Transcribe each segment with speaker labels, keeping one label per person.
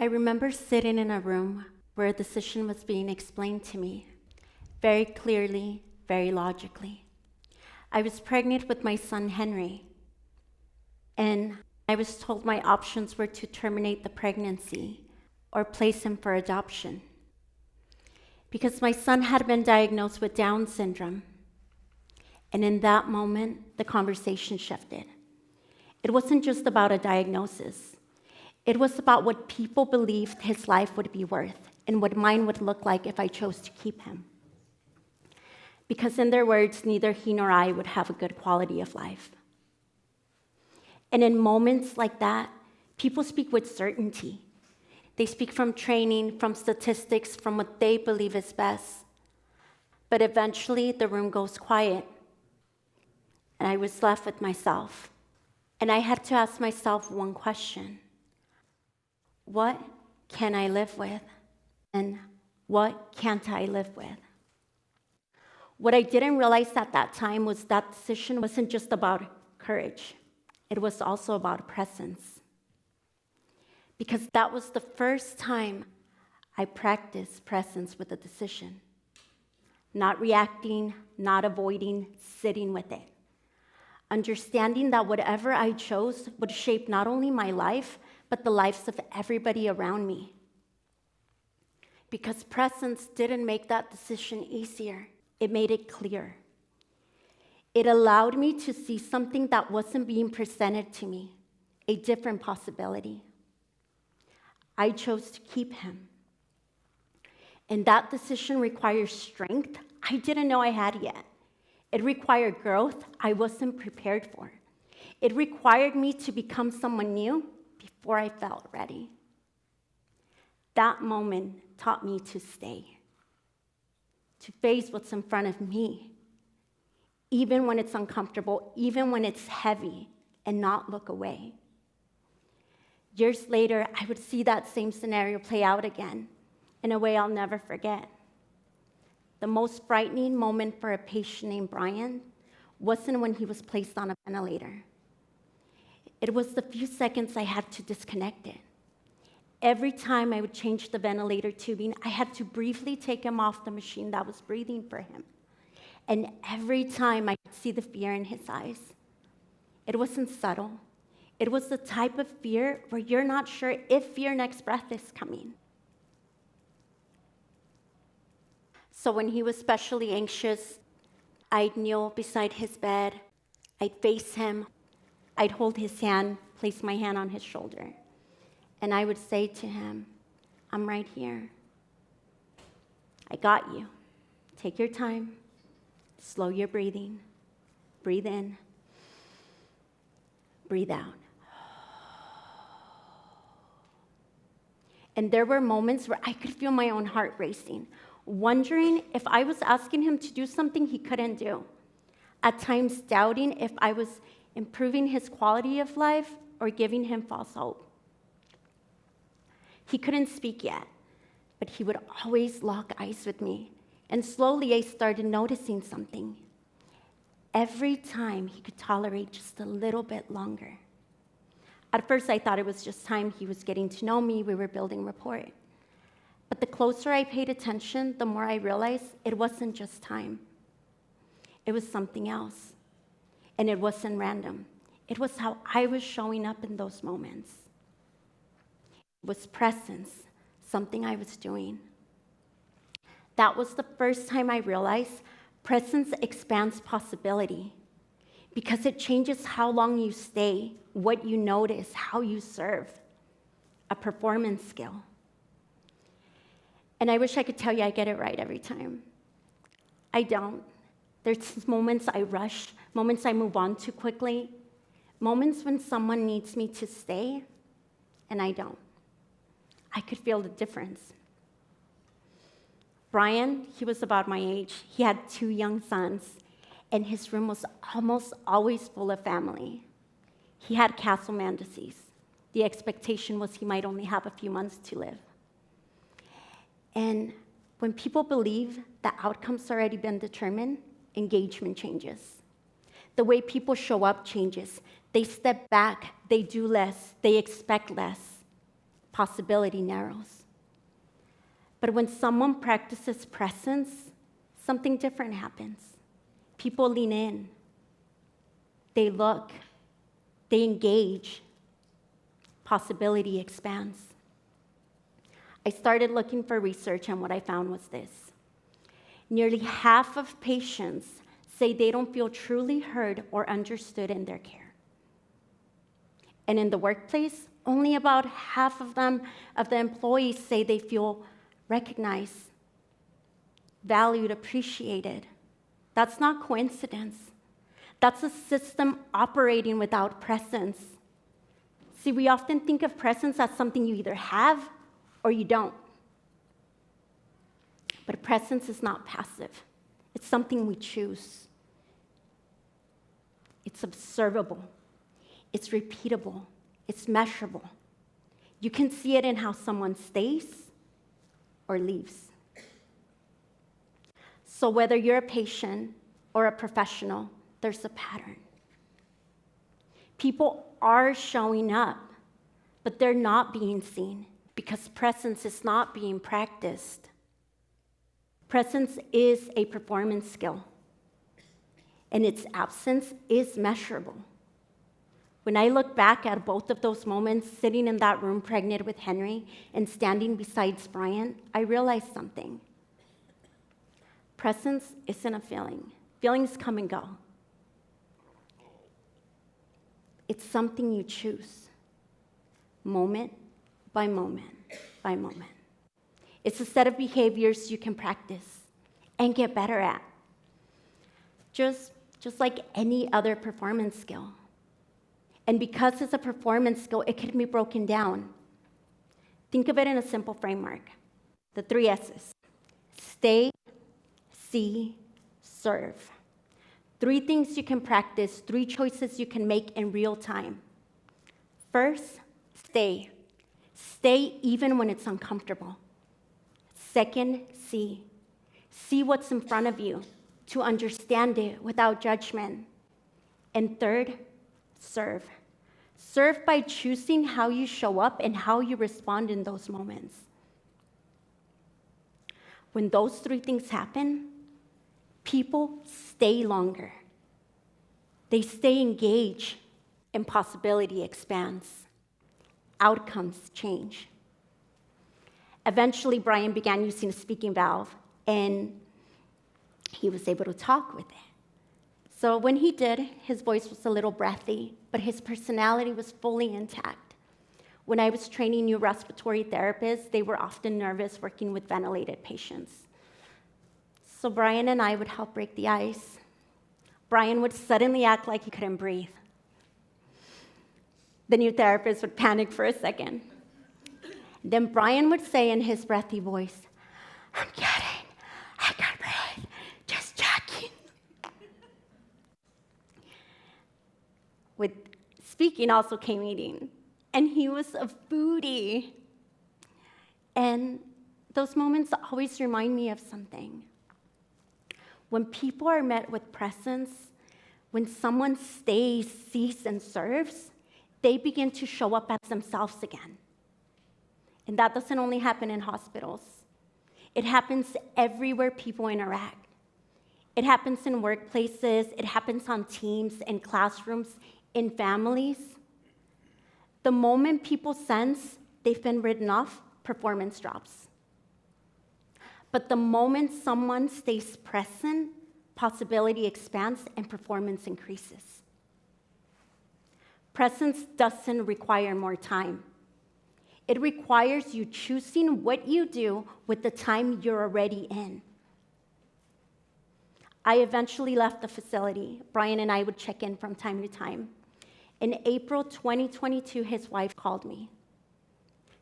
Speaker 1: I remember sitting in a room where a decision was being explained to me, very clearly, very logically. I was pregnant with my son, Henry, and I was told my options were to terminate the pregnancy or place him for adoption. Because my son had been diagnosed with Down syndrome, and in that moment, the conversation shifted. It wasn't just about a diagnosis. It was about what people believed his life would be worth and what mine would look like if I chose to keep him. Because in their words, neither he nor I would have a good quality of life. And in moments like that, people speak with certainty. They speak from training, from statistics, from what they believe is best. But eventually, the room goes quiet, and I was left with myself. And I had to ask myself one question. What can I live with? And what can't I live with? What I didn't realize at that time was that decision wasn't just about courage. It was also about presence. Because that was the first time I practiced presence with a decision. Not reacting, not avoiding, sitting with it. Understanding that whatever I chose would shape not only my life, but the lives of everybody around me. Because presence didn't make that decision easier, it made it clear. It allowed me to see something that wasn't being presented to me, a different possibility. I chose to keep him. And that decision requires strength I didn't know I had yet. It required growth I wasn't prepared for. It required me to become someone new before I felt ready. That moment taught me to stay, to face what's in front of me, even when it's uncomfortable, even when it's heavy, and not look away. Years later, I would see that same scenario play out again in a way I'll never forget. The most frightening moment for a patient named Brian wasn't when he was placed on a ventilator. It was the few seconds I had to disconnect it. Every time I would change the ventilator tubing, I had to briefly take him off the machine that was breathing for him. And every time I could see the fear in his eyes. It wasn't subtle. It was the type of fear where you're not sure if your next breath is coming. So when he was especially anxious, I'd kneel beside his bed, I'd face him, I'd hold his hand, place my hand on his shoulder, and I would say to him, I'm right here. I got you. Take your time, slow your breathing, breathe in, breathe out. And there were moments where I could feel my own heart racing, wondering if I was asking him to do something he couldn't do. At times doubting if I was improving his quality of life or giving him false hope. He couldn't speak yet, but he would always lock eyes with me. And slowly I started noticing something. Every time he could tolerate just a little bit longer. At first I thought it was just time he was getting to know me, we were building rapport. But the closer I paid attention, the more I realized it wasn't just time. It was something else. And it wasn't random. It was how I was showing up in those moments. It was presence, something I was doing. That was the first time I realized presence expands possibility because it changes how long you stay, what you notice, how you serve, a performance skill. And I wish I could tell you I get it right every time. I don't. There's moments I rush, moments I move on too quickly, moments when someone needs me to stay, and I don't. I could feel the difference. Brian, he was about my age. He had 2 young sons, and his room was almost always full of family. He had Castleman disease. The expectation was he might only have a few months to live. And when people believe that outcome's already been determined, engagement changes. The way people show up changes. They step back, they do less, they expect less. possibility narrows. But when someone practices presence, something different happens. People lean in, they look, they engage, possibility expands. I started looking for research, and what I found was this. Nearly half of patients say they don't feel truly heard or understood in their care. And in the workplace, only about half of the employees say they feel recognized, valued, appreciated. That's not coincidence. That's a system operating without presence. See, we often think of presence as something you either have or you don't. But presence is not passive. It's something we choose. It's observable. It's repeatable. It's measurable. You can see it in how someone stays or leaves. So whether you're a patient or a professional, there's a pattern. People are showing up, but they're not being seen because presence is not being practiced. Presence is a performance skill, and its absence is measurable. When I look back at both of those moments, sitting in that room pregnant with Henry and standing beside Brian, I realized something. Presence isn't a feeling. Feelings come and go. It's something you choose, moment by moment by moment. It's a set of behaviors you can practice and get better at, just like any other performance skill. And because it's a performance skill, it can be broken down. Think of it in a simple framework. The 3 S's. Stay, see, serve. 3 things you can practice, 3 choices you can make in real time. First, stay. Stay even when it's uncomfortable. Second, see. See what's in front of you to understand it without judgment. And third, serve. Serve by choosing how you show up and how you respond in those moments. When those 3 things happen, people stay longer. They stay engaged, and possibility expands. Outcomes change. Eventually, Brian began using a speaking valve, and he was able to talk with it. So when he did, his voice was a little breathy, but his personality was fully intact. When I was training new respiratory therapists, they were often nervous working with ventilated patients. So Brian and I would help break the ice. Brian would suddenly act like he couldn't breathe. The new therapist would panic for a second. Then Brian would say in his breathy voice, "I'm kidding, I can't breathe, just checking." With speaking also came eating, and he was a foodie. And those moments always remind me of something. When people are met with presence, when someone stays, sees, and serves, they begin to show up as themselves again. And that doesn't only happen in hospitals. It happens everywhere people interact. It happens in workplaces, it happens on teams, in classrooms, in families. The moment people sense they've been written off, performance drops. But the moment someone stays present, possibility expands and performance increases. Presence doesn't require more time. It requires you choosing what you do with the time you're already in. I eventually left the facility. Brian and I would check in from time to time. In April 2022, his wife called me.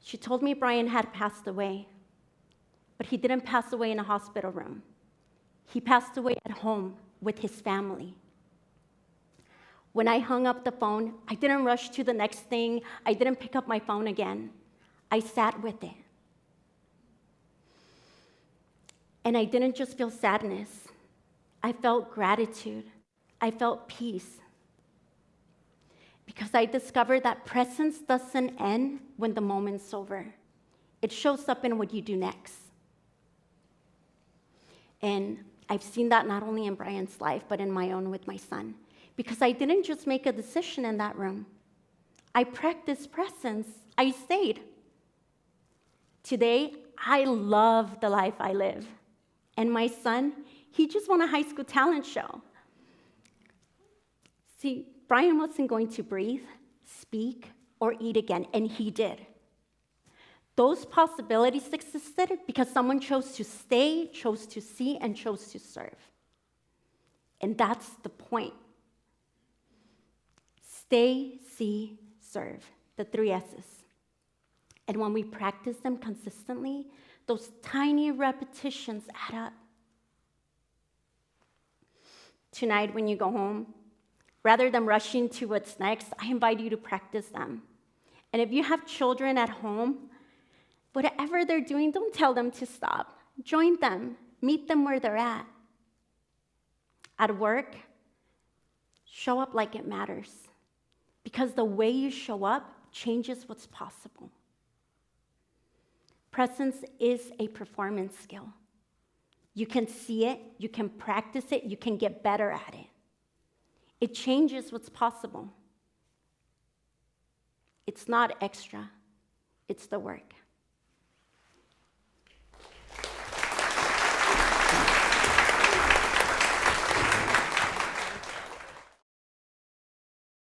Speaker 1: She told me Brian had passed away, but he didn't pass away in a hospital room. He passed away at home with his family. When I hung up the phone, I didn't rush to the next thing. I didn't pick up my phone again. I sat with it. And I didn't just feel sadness. I felt gratitude. I felt peace. because I discovered that presence doesn't end when the moment's over. It shows up in what you do next. And I've seen that not only in Brian's life, but in my own with my son. Because I didn't just make a decision in that room. I practiced presence. I stayed. Today, I love the life I live. And my son, he just won a high school talent show. See, Brian wasn't going to breathe, speak, or eat again, and he did. Those possibilities existed because someone chose to stay, chose to see, and chose to serve. And that's the point. Stay, see, serve, the 3 S's. And when we practice them consistently, those tiny repetitions add up. Tonight, when you go home, rather than rushing to what's next, I invite you to practice them. And if you have children at home, whatever they're doing, don't tell them to stop. Join them. Meet them where they're at. At work, show up like it matters. Because the way you show up changes what's possible. Presence is a performance skill. You can see it, you can practice it, you can get better at it. It changes what's possible. It's not extra, it's the work.